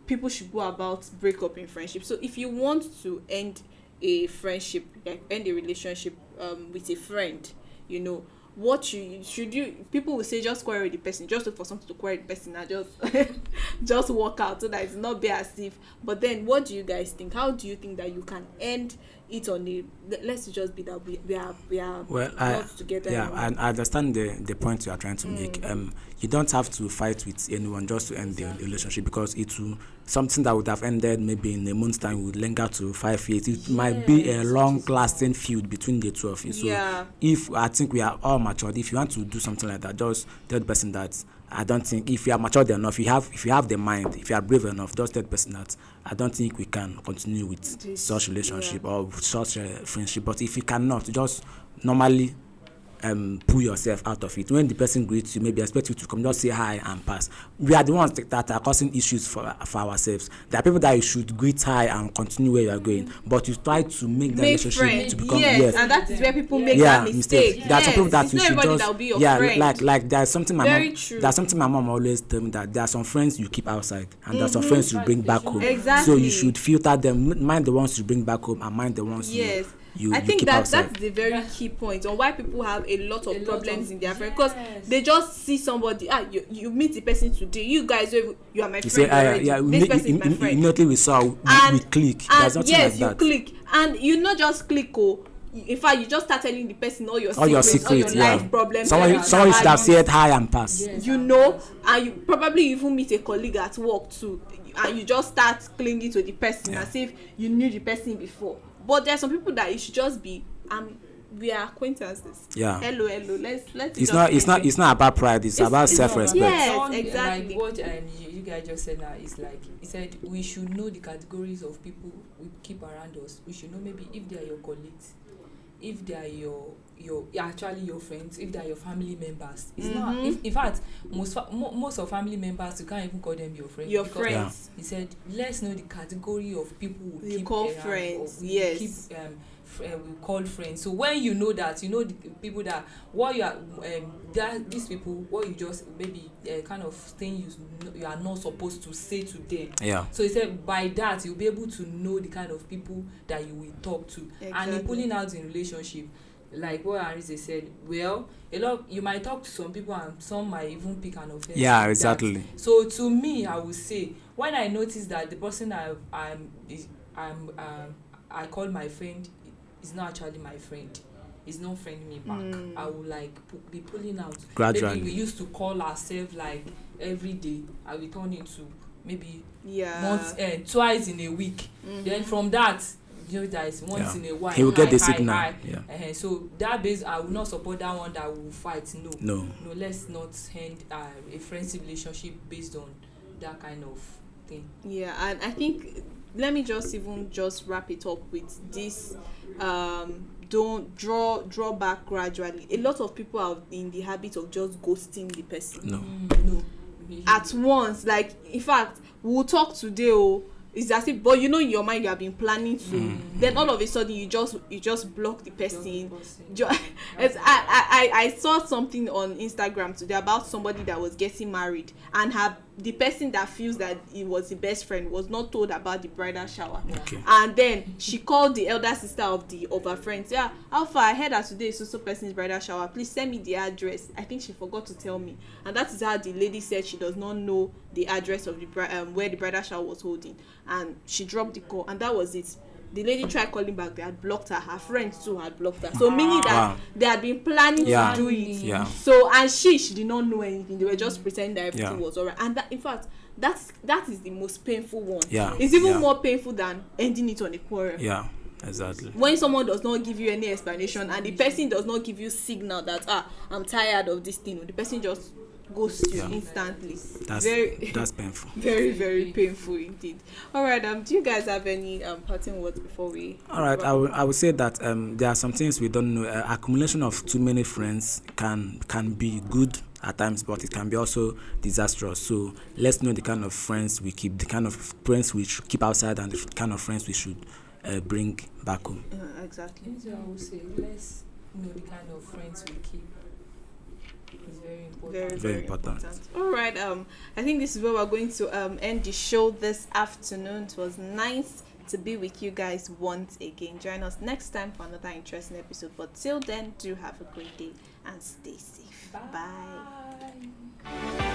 Speaker 8: people should go about break up in friendship. So if you want to end a friendship, like end a relationship with a friend, you know, what should you people will say, just quarrel with the person, just look for something to quarrel with the person and just walk out, so that it's not be as if. But then what do you guys think? How do you think that you can end it on a, let's just be that we are not together anymore?
Speaker 10: I understand the point you are trying to make. You don't have to fight with anyone just to end the relationship, because it will, something that would have ended maybe in a month's time would linger to 5 years. It might be a long-lasting feud between the two of you. So if I think we are all matured, if you want to do something like that, just tell the person that I don't think, if you are matured enough, if you have the mind, if you are brave enough, just tell the person that I don't think we can continue with such relationship or such friendship. But if you cannot, just normally pull yourself out of it. When the person greets you, maybe expect you to come, just say hi and pass. We are the ones that are causing issues for ourselves. There are people that you should greet hi and continue where you are going, but you try to make the relationship to become
Speaker 8: and that is where people make that mistake.
Speaker 10: There are some people that you should just like there's something
Speaker 8: there's
Speaker 10: something my mom always tell me, that there are some friends you keep outside and there are some friends you bring back home.
Speaker 8: Exactly.
Speaker 10: So you should filter them, mind the ones you bring back home and mind the ones I
Speaker 8: think
Speaker 10: that's
Speaker 8: the very key point on why people have a lot of problems in their friends, because they just see somebody, you meet the person today, you guys, you are my friend already. This person is my friend.
Speaker 10: Immediately we saw we click. There's nothing like that.
Speaker 8: You click, and you not just click. In fact, you just start telling the person all your secrets, all your life problems.
Speaker 10: Someone should have said hi and pass.
Speaker 8: You know, and you probably even meet a colleague at work too, and you just start clinging to the person as if you knew the person before. But there are some people that it should just be we are acquaintances.
Speaker 10: Yeah.
Speaker 8: Hello. Let's.
Speaker 10: It's not about pride. It's about self-respect.
Speaker 8: Yes, exactly.
Speaker 9: Like what you guys just said now is like, he said we should know the categories of people we keep around us. We should know maybe if they are your colleagues, if they are your actually your friends, if they are your family members. It's not. In fact, most of family members, you can't even call them your friends.
Speaker 8: Your friends.
Speaker 9: He said, let's know the category of people we keep
Speaker 8: call friends. Yes.
Speaker 9: We call friends. So when you know that, you know the people that what you are, these people, what you just maybe kind of thing you are not supposed to say to them.
Speaker 10: Yeah.
Speaker 9: So he said by that you'll be able to know the kind of people that you will talk to.
Speaker 8: Exactly.
Speaker 9: And in pulling out in relationship, like what Arinze said, well, a lot you might talk to some people and some might even pick an offense.
Speaker 10: Yeah, exactly.
Speaker 9: So to me, I would say when I notice that the person I call my friend is not actually my friend, is not friending me back, I will be pulling out.
Speaker 10: Gradually.
Speaker 9: Maybe we used to call ourselves like every day, I will turn into maybe
Speaker 8: Yeah.
Speaker 9: twice in a week. Then from that, you know, that is once in a while.
Speaker 10: He will get the
Speaker 9: Hi,
Speaker 10: signal.
Speaker 9: hi.
Speaker 10: Yeah.
Speaker 9: So that base, I will not support that one that will fight.
Speaker 10: No.
Speaker 9: No, let's not end a friendship relationship based on that kind of thing.
Speaker 8: Yeah, and I think let me just wrap it up with this. Don't draw back gradually. A lot of people are in the habit of just ghosting the person.
Speaker 10: No.
Speaker 8: At once, like in fact, we'll talk today. It's as if, but you know in your mind you have been planning to. Then all of a sudden you just block the person. I saw something on Instagram today about somebody that was getting married, and the person that feels that he was the best friend was not told about the bridal shower.
Speaker 10: Okay.
Speaker 8: And then she called the elder sister of her friends. Yeah, Alpha, I heard that today is so person's bridal shower. Please send me the address. I think she forgot to tell me, and that is how the lady said she does not know the address of the where the bridal shower was holding, and she dropped the call, and that was it. The lady tried calling back, they had blocked her. Her friends too had blocked her. So meaning that they had been planning to do it.
Speaker 10: Yeah.
Speaker 8: So and she did not know anything. They were just pretending that everything was alright. And that, in fact, that is the most painful one.
Speaker 10: Yeah.
Speaker 8: It's even more painful than ending it on a quarrel.
Speaker 10: Yeah. Exactly.
Speaker 8: When someone does not give you any explanation and the person does not give you signal that I'm tired of this thing, the person just goes to you instantly.
Speaker 10: That's painful.
Speaker 8: Very, very painful indeed. All right, do you guys have any parting words before we?
Speaker 10: All right, I would say that there are some things we don't know. Accumulation of too many friends can be good at times, but it can be also disastrous. So let's know the kind of friends we keep, the kind of friends we should keep outside, and the kind of friends we should bring back home.
Speaker 8: Exactly.
Speaker 9: I would say let's know the kind of friends we keep. It's very important.
Speaker 8: Very important. All right. I think this is where we're going to end the show this afternoon. It was nice to be with you guys once again. Join us next time for another interesting episode. But till then, do have a great day and stay safe. Bye.